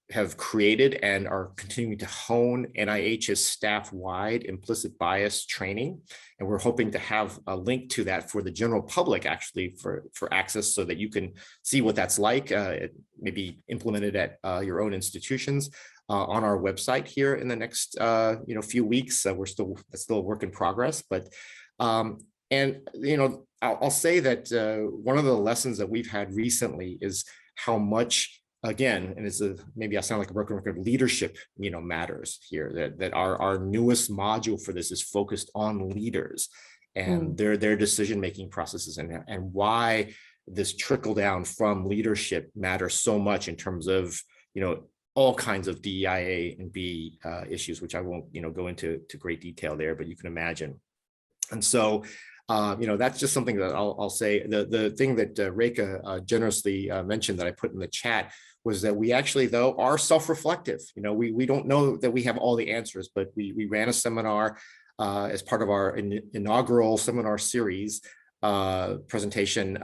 S2: have created and are continuing to hone NIH's staff-wide implicit bias training. And we're hoping to have a link to that for the general public, actually, for access, so that you can see what that's like, maybe implemented at your own institutions on our website here in the next few weeks. That's still a work in progress, but I'll say that one of the lessons that we've had recently is how much, again, and maybe I sound like a broken record, leadership, matters here. That our newest module for this is focused on leaders and their decision-making processes, and why this trickle down from leadership matters so much in terms of all kinds of DEIA and B issues, which I won't go into great detail there, but you can imagine. And so that's just something that I'll say. The thing that Raeka generously mentioned that I put in the chat was that we actually, though, are self-reflective. We don't know that we have all the answers, but we ran a seminar as part of our inaugural seminar series presentation,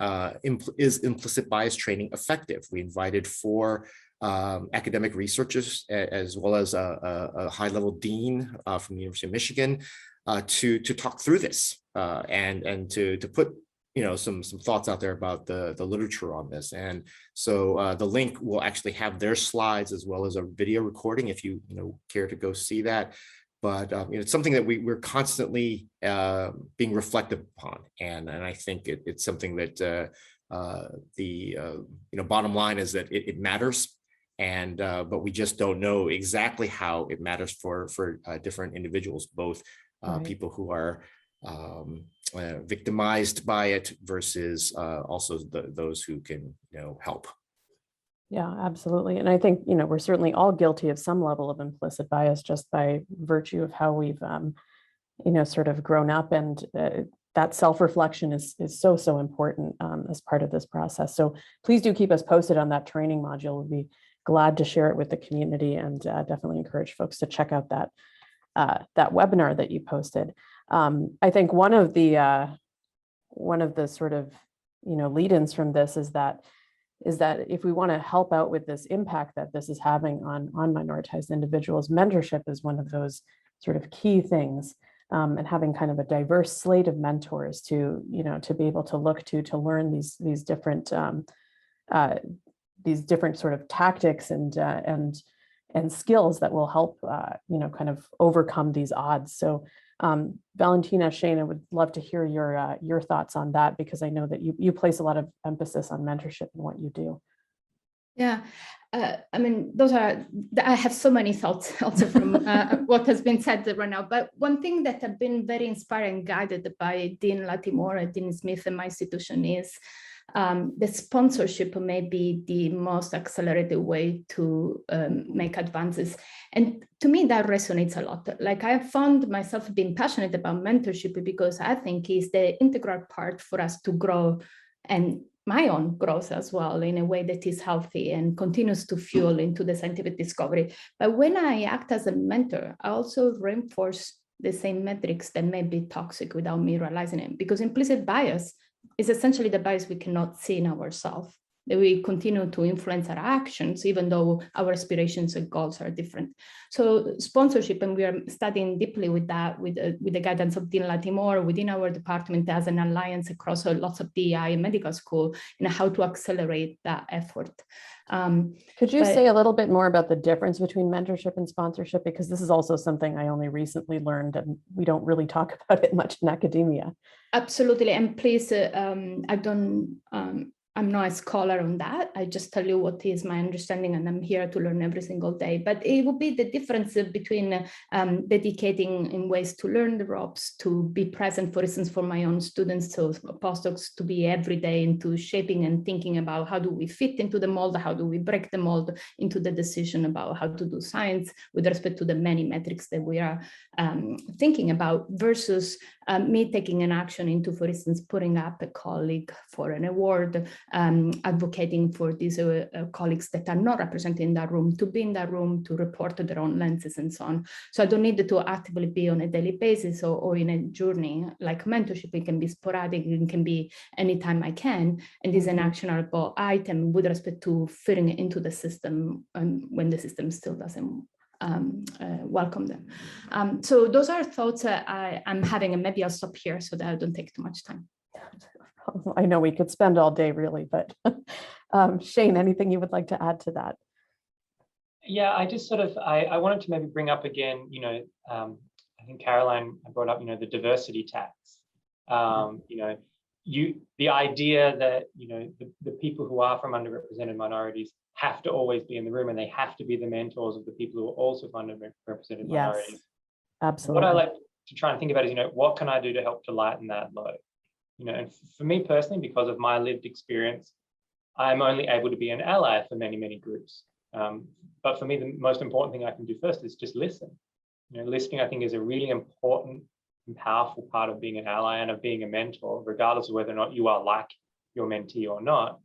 S2: is implicit bias training effective? We invited 4 academic researchers, as well as a high-level dean from the University of Michigan, to talk through this and to put some thoughts out there about the literature on this. And so the link will actually have their slides as well as a video recording if you care to go see that. But it's something that we're constantly being reflective upon, and I think it's something that the bottom line is that it matters. And but we just don't know exactly how it matters for different individuals, both people who are victimized by it versus also those who can help.
S1: Yeah, absolutely. And I think we're certainly all guilty of some level of implicit bias just by virtue of how we've sort of grown up, and that self-reflection is so important as part of this process. So please do keep us posted on that training module. We'll be glad to share it with the community, and definitely encourage folks to check out that webinar that you posted. I think one of the sort of lead-ins from this is that if we want to help out with this impact that this is having on minoritized individuals, mentorship is one of those sort of key things, and having kind of a diverse slate of mentors to be able to look to learn these different sort of tactics and skills that will help kind of overcome these odds. So Valentina, Shane, I would love to hear your thoughts on that, because I know that you place a lot of emphasis on mentorship in what you do.
S3: Yeah, I mean, I have so many thoughts also from what has been said right now. But one thing that I've been very inspired and guided by Dean Latimore and Dean Smith in my institution is the sponsorship may be the most accelerated way to make advances. And to me, that resonates a lot. Like, I found myself being passionate about mentorship because I think it's the integral part for us to grow, and my own growth as well, in a way that is healthy and continues to fuel into the scientific discovery. But when I act as a mentor, I also reinforce the same metrics that may be toxic without me realizing it, because implicit bias is essentially the bias we cannot see in ourselves, that we continue to influence our actions, even though our aspirations and goals are different. So sponsorship, and we are studying deeply with that, with the guidance of Dean Latimore within our department as an alliance across lots of DEI and medical school, and how to accelerate that effort.
S1: Could you say a little bit more about the difference between mentorship and sponsorship? Because this is also something I only recently learned, and we don't really talk about it much in academia.
S3: Absolutely, and please, I'm not a scholar on that. I just tell you what is my understanding, and I'm here to learn every single day. But it will be the difference between dedicating in ways to learn the ropes, to be present, for instance, for my own students, so postdocs, to be every day into shaping and thinking about how do we fit into the mold, how do we break the mold into the decision about how to do science with respect to the many metrics that we are thinking about, versus me taking an action into, for instance, putting up a colleague for an award, advocating for these colleagues that are not represented in that room, to be in that room, to report to their own lenses and so on. So I don't need to actively be on a daily basis or in a journey like mentorship. It can be sporadic, it can be anytime I can, and is an actionable item with respect to fitting it into the system when the system still doesn't welcome them. So those are thoughts I'm having, and maybe I'll stop here so that I don't take too much time.
S1: I know we could spend all day really, but Shane, anything you would like to add to that?
S5: Yeah, I just I wanted to maybe bring up again, I think Caroline brought up, the diversity tax. The idea that, the people who are from underrepresented minorities have to always be in the room, and they have to be the mentors of the people who are also from underrepresented minorities.
S1: Yes, absolutely.
S5: What I like to try and think about is, what can I do to help to lighten that load? And for me personally, because of my lived experience, I'm only able to be an ally for many, many groups. But for me, the most important thing I can do first is just listen. Listening, I think, is a really important and powerful part of being an ally and of being a mentor, regardless of whether or not you are like your mentee or not.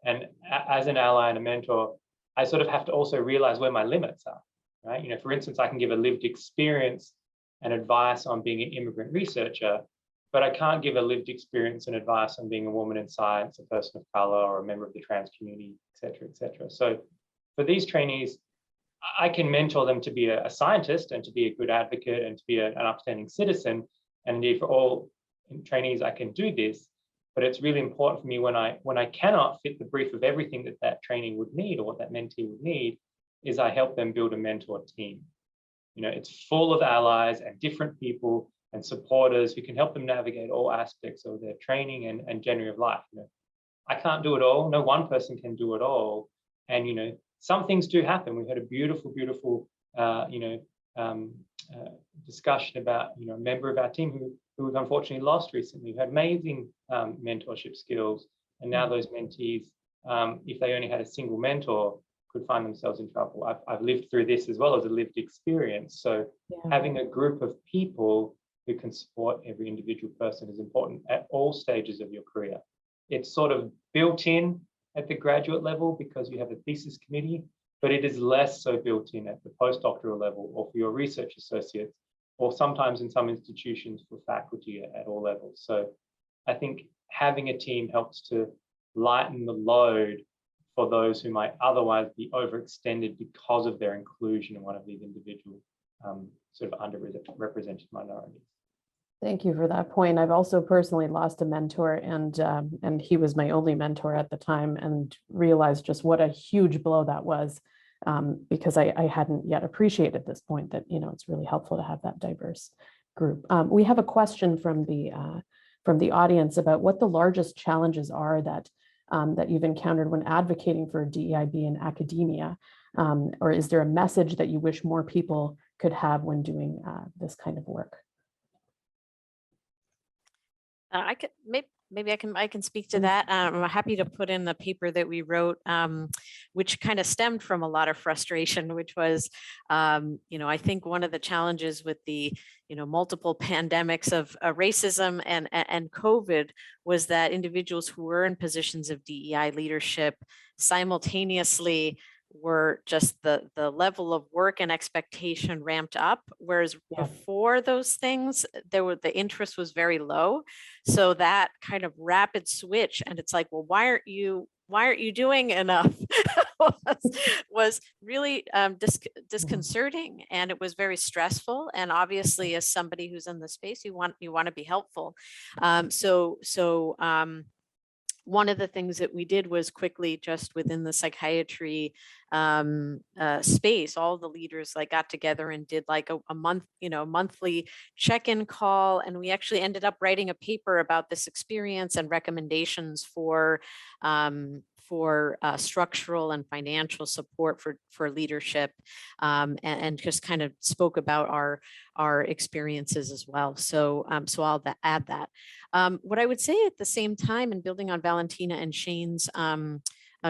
S5: And as an ally and a mentor, I sort of have to also realize where my limits are, right? For instance, I can give a lived experience and advice on being an immigrant researcher, but I can't give a lived experience and advice on being a woman in science, a person of color, or a member of the trans community, et cetera, et cetera. So for these trainees, I can mentor them to be a scientist and to be a good advocate and to be an upstanding citizen. And indeed, for all trainees, I can do this. But it's really important for me when I cannot fit the brief of everything that trainee would need or what that mentee would need, is I help them build a mentor team. It's full of allies and different people and supporters who can help them navigate all aspects of their training and journey of life. I can't do it all. No one person can do it all. And, some things do happen. We had a beautiful, beautiful, discussion about, a member of our team who we've unfortunately lost recently, who had amazing mentorship skills. And now those mentees, if they only had a single mentor, could find themselves in trouble. I've lived through this as well as a lived experience. So having a group of people who can support every individual person is important at all stages of your career. It's sort of built in at the graduate level because you have a thesis committee, but it is less so built in at the postdoctoral level or for your research associates, or sometimes in some institutions for faculty at all levels. So I think having a team helps to lighten the load for those who might otherwise be overextended because of their inclusion in one of these individual sort of underrepresented minorities.
S1: Thank you for that point. I've also personally lost a mentor, and he was my only mentor at the time, and realized just what a huge blow that was, because I hadn't yet appreciated this point that, you know, it's really helpful to have that diverse group. We have a question from the audience about what the largest challenges are that you've encountered when advocating for DEIB in academia, or is there a message that you wish more people could have when doing this kind of work?
S4: I could maybe I can speak to that. I'm happy to put in the paper that we wrote, which kind of stemmed from a lot of frustration, which was, you know, I think one of the challenges with the, you know, multiple pandemics of racism and COVID was that individuals who were in positions of DEI leadership simultaneously were just the level of work and expectation ramped up, whereas before those things the interest was very low. So that kind of rapid switch, and it's like, well, why aren't you doing enough was really disconcerting, and it was very stressful. And obviously, as somebody who's in the space, you want to be helpful. One of the things that we did was quickly, just within the psychiatry space, all the leaders like got together and did like a month, you know, monthly check-in call. And we actually ended up writing a paper about this experience and recommendations for structural and financial support for leadership, and just kind of spoke about our experiences as well. So I'll add that. What I would say at the same time, and building on Valentina and Shane's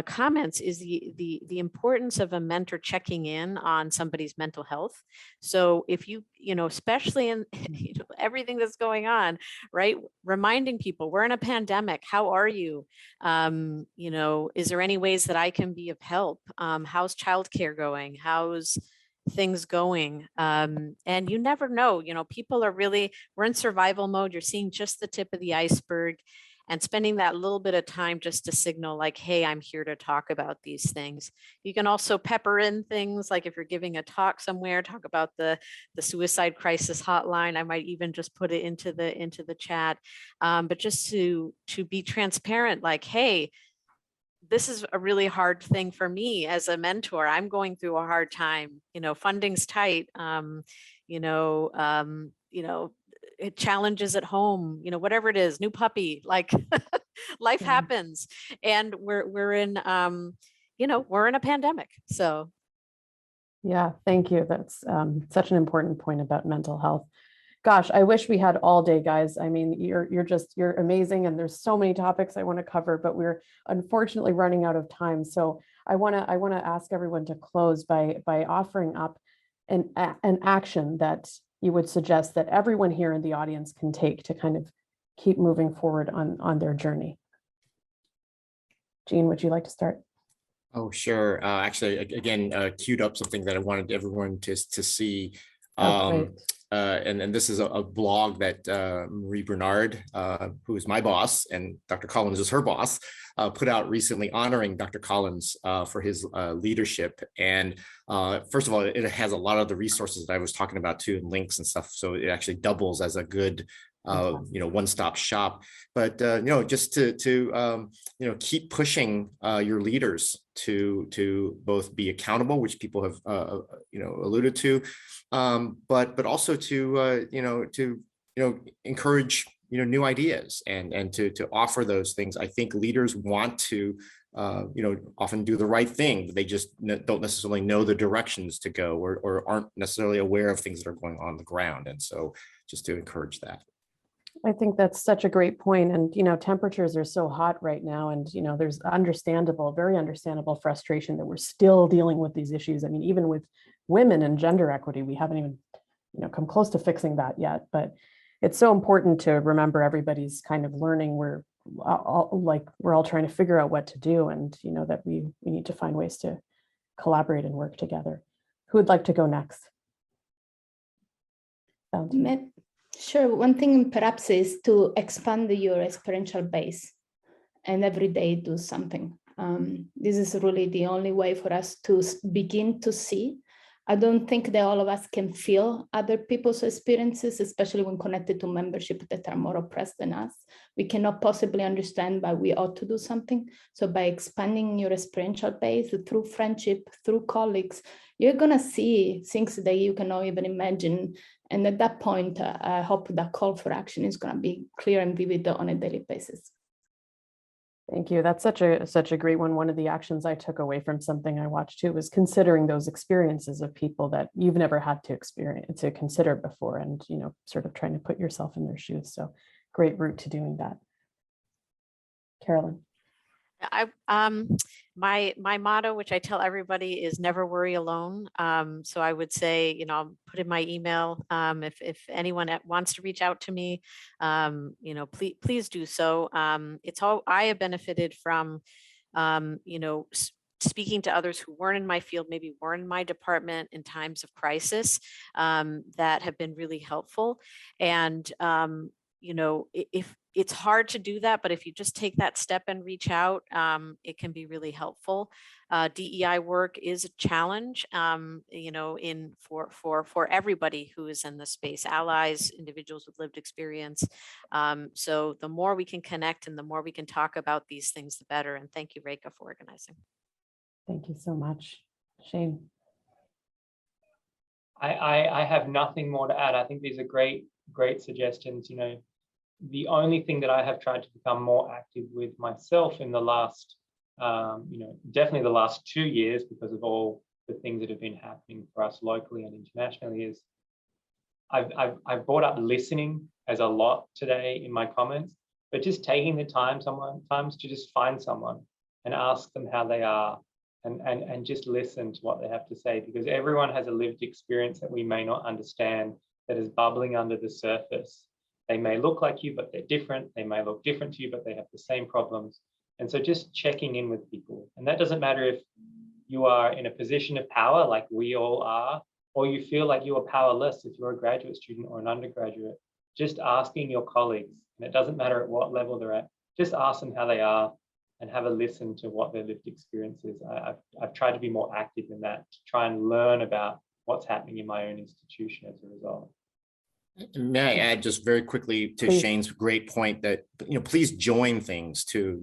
S4: comments, is the importance of a mentor checking in on somebody's mental health. So if you know, especially in you know, everything that's going on, right? Reminding people, we're in a pandemic. How are you? You know, is there any ways that I can be of help? How's childcare going? How's things going? And you never know, you know, people are really, we're in survival mode. You're seeing just the tip of the iceberg, and spending that little bit of time just to signal like, hey, I'm here to talk about these things. You can also pepper in things like if you're giving a talk somewhere, talk about the suicide crisis hotline. I might even just put it into the chat, but just to be transparent, like, hey, this is a really hard thing for me as a mentor. I'm going through a hard time. You know, funding's tight. You know, challenges at home. You know, whatever it is, new puppy. Like, life happens, and we're in. You know, we're in a pandemic. So.
S1: Yeah, thank you. That's such an important point about mental health. Gosh, I wish we had all day, guys. I mean, you're amazing, and there's so many topics I want to cover, but we're unfortunately running out of time. So I want to ask everyone to close by offering up an action that you would suggest that everyone here in the audience can take to kind of keep moving forward on their journey. Jean, would you like to start?
S2: Oh, sure. Actually, again, queued up something that I wanted everyone to see. And this is a blog that Marie Bernard, who is my boss, and Dr. Collins is her boss, put out recently honoring Dr. Collins for his leadership. And first of all, it has a lot of the resources that I was talking about too, and links and stuff. So it actually doubles as a good you know, one-stop shop. But you know, just to you know, keep pushing your leaders to both be accountable, which people have you know, alluded to, but also to you know, encourage, you know, new ideas and to offer those things. I think leaders want to you know, often do the right thing, but they just don't necessarily know the directions to go, or aren't necessarily aware of things that are going on the ground. And so just to encourage that.
S1: I think that's such a great point. And, you know, temperatures are so hot right now, and, you know, there's very understandable frustration that we're still dealing with these issues. I mean, even with women and gender equity, we haven't even, you know, come close to fixing that yet. But it's so important to remember everybody's kind of learning. We're all trying to figure out what to do, and, you know, that we need to find ways to collaborate and work together. Who would like to go next? Valentina.
S3: Sure. One thing perhaps is to expand your experiential base and every day do something. This is really the only way for us to begin to see. I don't think that all of us can feel other people's experiences, especially when connected to membership that are more oppressed than us. We cannot possibly understand, but we ought to do something. So by expanding your experiential base through friendship, through colleagues, you're gonna see things that you cannot even imagine. And at that point, I hope that call for action is gonna be clear and vivid on a daily basis.
S1: Thank you. That's such a great one. One of the actions I took away from something I watched too was considering those experiences of people that you've never had to consider before, and sort of trying to put yourself in their shoes. So great route to doing that. Carolyn.
S4: My motto, which I tell everybody, is never worry alone. So I would say, I'll put in my email. If anyone wants to reach out to me, please do so. I have benefited from, speaking to others who weren't in my field, maybe weren't in my department in times of crisis, that have been really helpful. And if it's hard to do that, but if you just take that step and reach out, it can be really helpful. DEI work is a challenge, for everybody who is in the space, allies, individuals with lived experience. So the more we can connect and the more we can talk about these things, the better. And thank you, Raeka, for organizing.
S1: Thank you so much. Shane.
S5: I have nothing more to add. I think these are great suggestions. The only thing that I have tried to become more active with myself in the last, definitely the last 2 years, because of all the things that have been happening for us locally and internationally, is I've brought up listening as a lot today in my comments, but just taking the time sometimes to just find someone and ask them how they are, and just listen to what they have to say, because everyone has a lived experience that we may not understand, that is bubbling under the surface. They may look like you, but they're different. They may look different to you, but they have the same problems. And so just checking in with people. And that doesn't matter if you are in a position of power, like we all are, or you feel like you are powerless if you're a graduate student or an undergraduate. Just asking your colleagues, and it doesn't matter at what level they're at, just ask them how they are and have a listen to what their lived experience is. I've tried to be more active in that, to try and learn about what's happening in my own institution as a result.
S2: May I add just very quickly to
S1: Please.
S2: Shane's great point that, please join things too.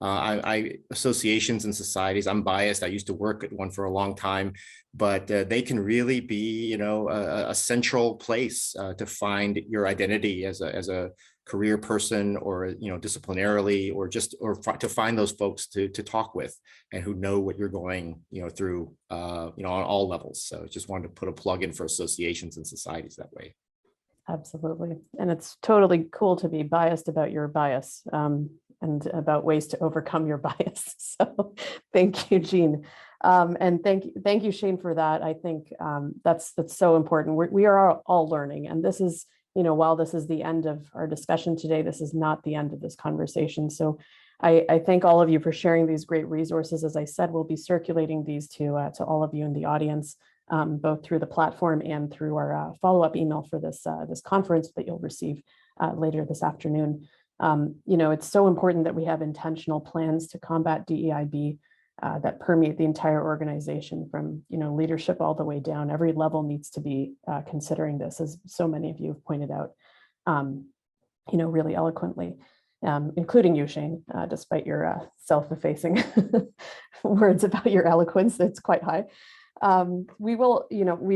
S2: Associations and societies, I'm biased. I used to work at one for a long time, but they can really be, a central place to find your identity as a career person, or, disciplinarily, or to find those folks to talk with and who know what you're going, through, on all levels. So just wanted to put a plug in for associations and societies that way.
S1: Absolutely. And it's totally cool to be biased about your bias, and about ways to overcome your bias. So thank you, Jean. And thank you, Shane, for that. I think that's so important. We are all learning. And this is, while this is the end of our discussion today, this is not the end of this conversation. So I thank all of you for sharing these great resources. As I said, we'll be circulating these to all of you in the audience, both through the platform and through our follow-up email for this conference that you'll receive later this afternoon. It's so important that we have intentional plans to combat DEIB that permeate the entire organization, from leadership all the way down. Every level needs to be considering this, as so many of you have pointed out, really eloquently, including you, Shane, despite your self-effacing words about your eloquence. It's quite high. We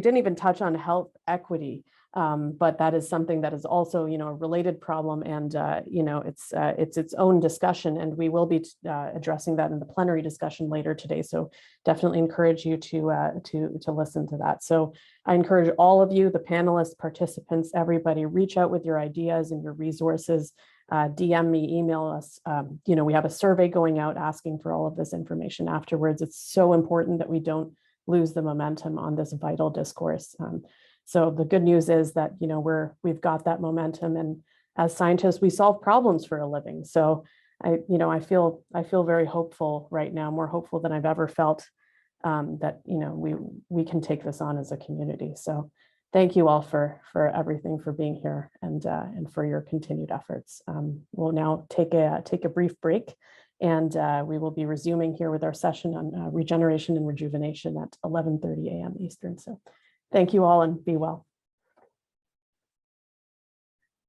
S1: didn't even touch on health equity, but that is something that is also, a related problem, and, it's its own discussion, and we will be addressing that in the plenary discussion later today. So definitely encourage you to listen to that. So I encourage all of you, the panelists, participants, everybody, reach out with your ideas and your resources. DM me, email us. We have a survey going out asking for all of this information afterwards. It's so important that we don't lose the momentum on this vital discourse. So the good news is that we've got that momentum, and as scientists, we solve problems for a living. So I feel very hopeful right now, more hopeful than I've ever felt, that we can take this on as a community. So thank you all for everything, for being here, and for your continued efforts. We'll now take a brief break, and we will be resuming here with our session on regeneration and rejuvenation at 11:30 a.m. Eastern. So thank you all, and be well.